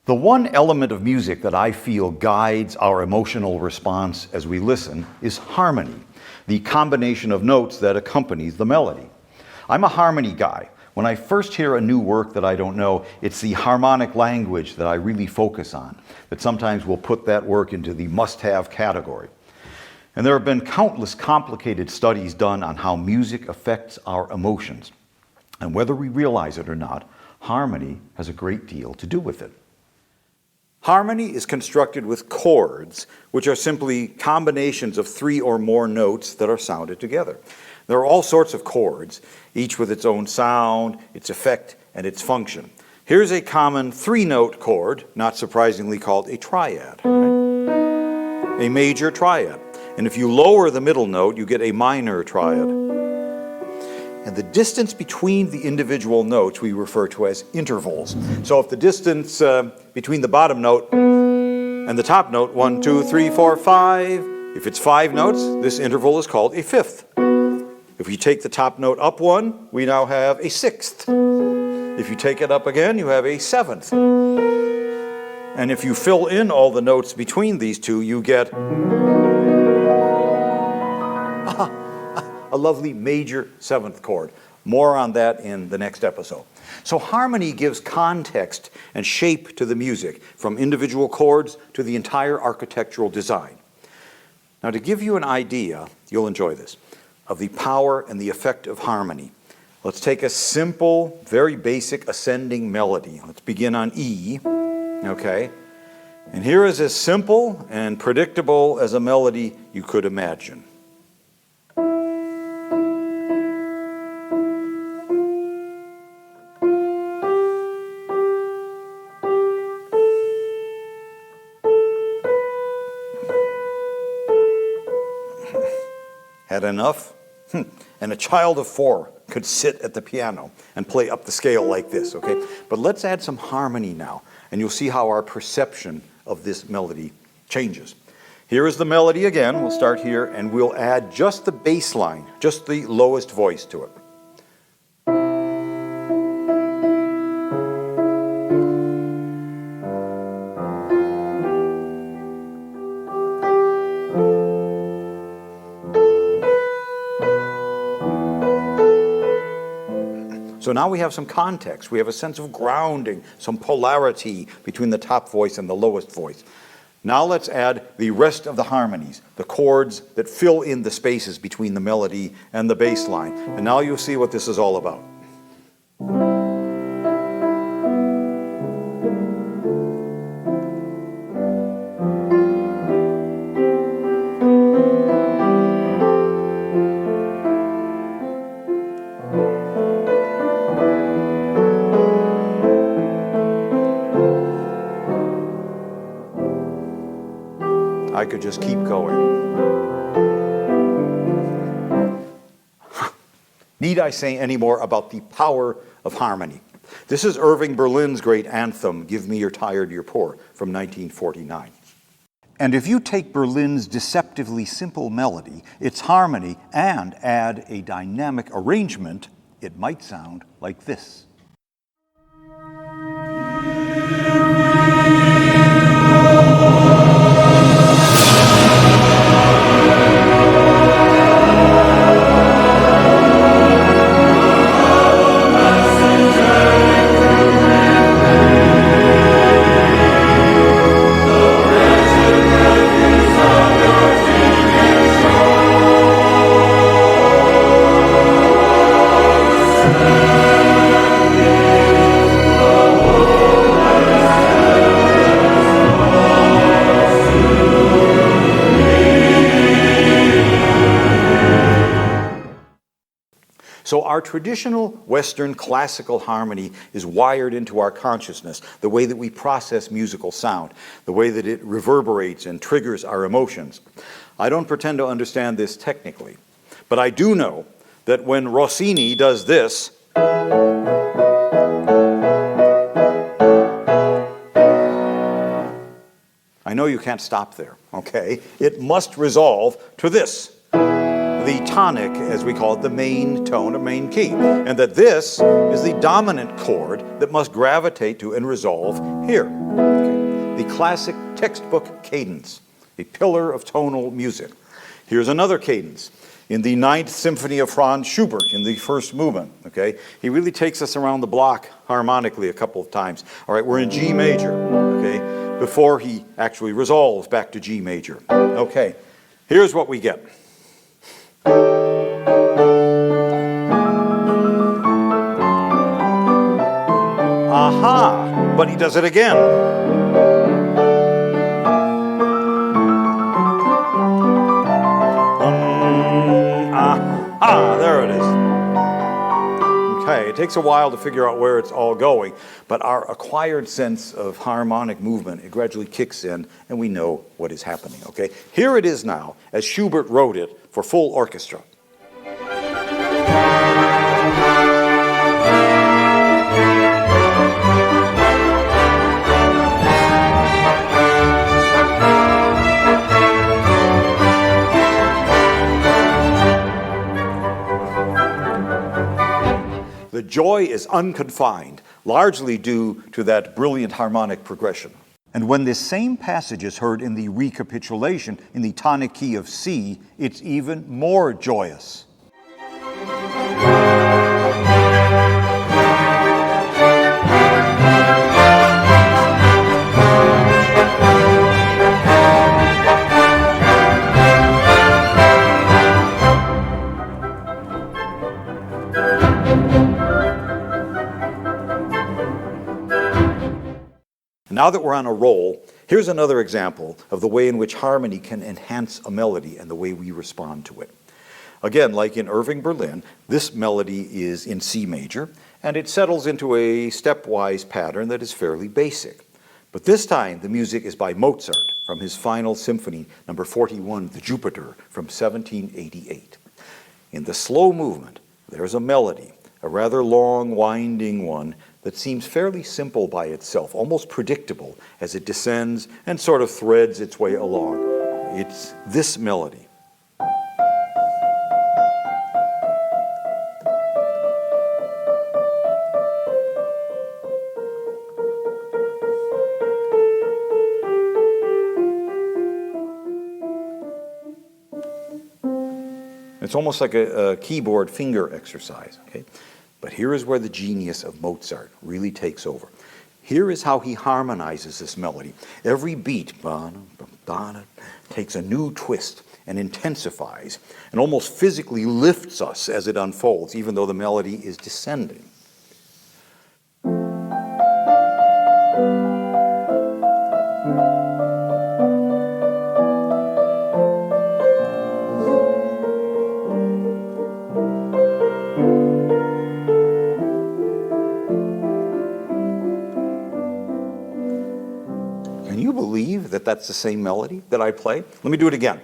The one element of music that I feel guides our emotional response as we listen is harmony, the combination of notes that accompanies the melody. I'm a harmony guy. When I first hear a new work that I don't know, it's the harmonic language that I really focus on, that sometimes will put that work into the must-have category. And there have been countless complicated studies done on how music affects our emotions. And whether we realize it or not, harmony has a great deal to do with it. Harmony is constructed with chords, which are simply combinations of 3 or more notes that are sounded together. There are all sorts of chords, each with its own sound, its effect, and its function. Here's a common 3-note chord, not surprisingly called a triad, right? A major triad. And if you lower the middle note, you get a minor triad. And the distance between the individual notes we refer to as intervals. So if the distance between the bottom note and the top note, 1, 2, 3, 4, 5, if it's 5 notes, this interval is called a fifth. If you take the top note up 1, we now have a sixth. If you take it up again, you have a seventh. And if you fill in all the notes between these two, you get a lovely major 7th chord. More on that in the next episode. So harmony gives context and shape to the music, from individual chords to the entire architectural design. Now, to give you an idea, you'll enjoy this, of the power and the effect of harmony, let's take a simple, very basic ascending melody. Let's begin on E, okay? And here is as simple and predictable as a melody you could imagine. Had enough? And a child of 4 could sit at the piano and play up the scale like this, okay? But let's add some harmony now, and you'll see how our perception of this melody changes. Here is the melody again. We'll start here, and we'll add just the bass line, just the lowest voice to it. So now we have some context. We have a sense of grounding, some polarity between the top voice and the lowest voice. Now let's add the rest of the harmonies, the chords that fill in the spaces between the melody and the bass line. And now you'll see what this is all about. I could just keep going. Need I say any more about the power of harmony? This is Irving Berlin's great anthem, Give Me Your Tired, Your Poor, from 1949. And if you take Berlin's deceptively simple melody, its harmony, and add a dynamic arrangement, it might sound like this. So our traditional Western classical harmony is wired into our consciousness, the way that we process musical sound, the way that it reverberates and triggers our emotions. I don't pretend to understand this technically, but I do know that when Rossini does this, I know you can't stop there, okay? It must resolve to this. The tonic, as we call it, the main tone or main key, and that this is the dominant chord that must gravitate to and resolve here. Okay. The classic textbook cadence, a pillar of tonal music. Here's another cadence. In the Ninth Symphony of Franz Schubert, in the first movement, okay? He really takes us around the block harmonically a couple of times. All right, we're in G major, okay? Before he actually resolves back to G major. Okay, here's what we get. Aha, but he does it again. There it is. Okay, it takes a while to figure out where it's all going, but our acquired sense of harmonic movement, it gradually kicks in, and we know what is happening, okay? Here it is now, as Schubert wrote it for full orchestra. The joy is unconfined, largely due to that brilliant harmonic progression. And when this same passage is heard in the recapitulation in the tonic key of C, it's even more joyous. Now that we're on a roll, here's another example of the way in which harmony can enhance a melody and the way we respond to it. Again, like in Irving Berlin, this melody is in C major, and it settles into a stepwise pattern that is fairly basic. But this time, the music is by Mozart from his final symphony, number 41, the Jupiter, from 1788. In the slow movement, there's a melody, a rather long, winding one, that seems fairly simple by itself, almost predictable as it descends and sort of threads its way along. It's this melody. It's almost like a keyboard finger exercise, okay? But here is where the genius of Mozart really takes over. Here is how he harmonizes this melody. Every beat takes a new twist and intensifies and almost physically lifts us as it unfolds, even though the melody is descending. Can you believe that that's the same melody that I play? Let me do it again.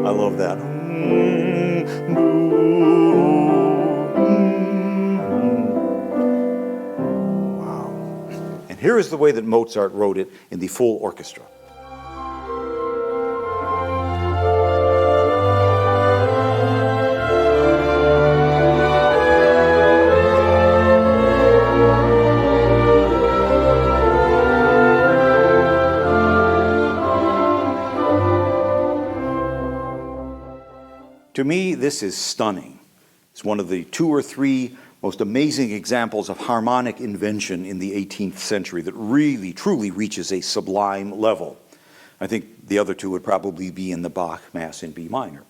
I love that. Wow. And here is the way that Mozart wrote it in the full orchestra. To me, this is stunning. It's one of the 2 or 3 most amazing examples of harmonic invention in the 18th century that really, truly reaches a sublime level. I think the other 2 would probably be in the Bach Mass in B minor.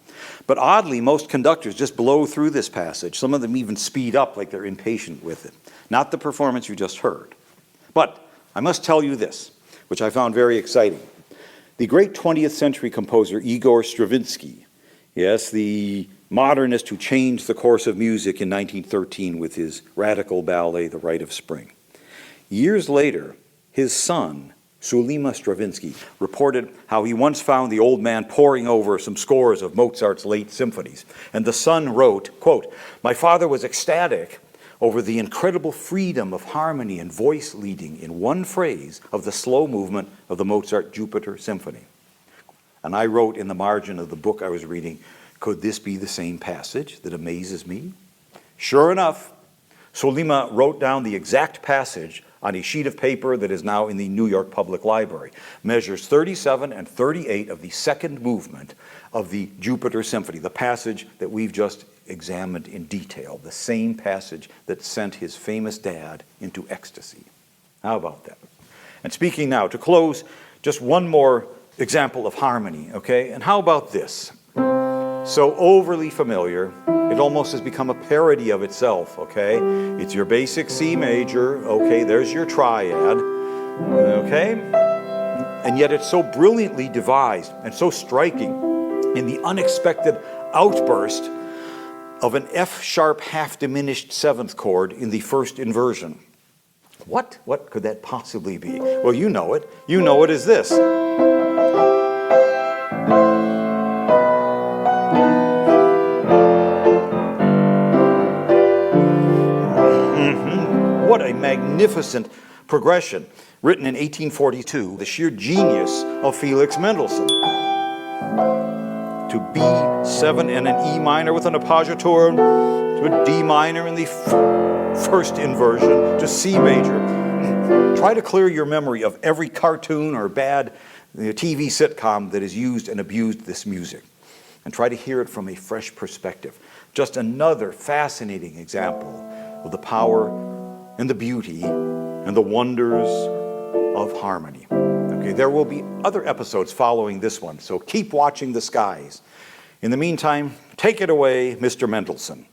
But oddly, most conductors just blow through this passage. Some of them even speed up like they're impatient with it. Not the performance you just heard. But I must tell you this, which I found very exciting. The great 20th century composer Igor Stravinsky, yes, the modernist who changed the course of music in 1913 with his radical ballet, The Rite of Spring. Years later, his son, Sulima Stravinsky, reported how he once found the old man poring over some scores of Mozart's late symphonies. And the son wrote, quote, "My father was ecstatic over the incredible freedom of harmony and voice leading in one phrase of the slow movement of the Mozart Jupiter Symphony. And I wrote in the margin of the book I was reading, could this be the same passage that amazes me? Sure enough, Sollima wrote down the exact passage on a sheet of paper that is now in the New York Public Library. Measures 37 and 38 of the second movement of the Jupiter Symphony, the passage that we've just examined in detail, the same passage that sent his famous dad into ecstasy. How about that? And speaking now, to close, just one more example of harmony, okay? And how about this? So overly familiar, it almost has become a parody of itself, okay? It's your basic C major, okay, there's your triad, okay? And yet it's so brilliantly devised and so striking in the unexpected outburst of an F-sharp half-diminished seventh chord in the first inversion. What could that possibly be? Well, you know it. You know it as this. What a magnificent progression, written in 1842, the sheer genius of Felix Mendelssohn. To B7 and an E minor with an appoggiatura, to a D minor in the first inversion, to C major. Try to clear your memory of every cartoon or bad TV sitcom that has used and abused this music, and try to hear it from a fresh perspective. Just another fascinating example of the power and the beauty and the wonders of harmony. Okay, there will be other episodes following this one, so keep watching the skies. In the meantime, take it away, Mr. Mendelssohn.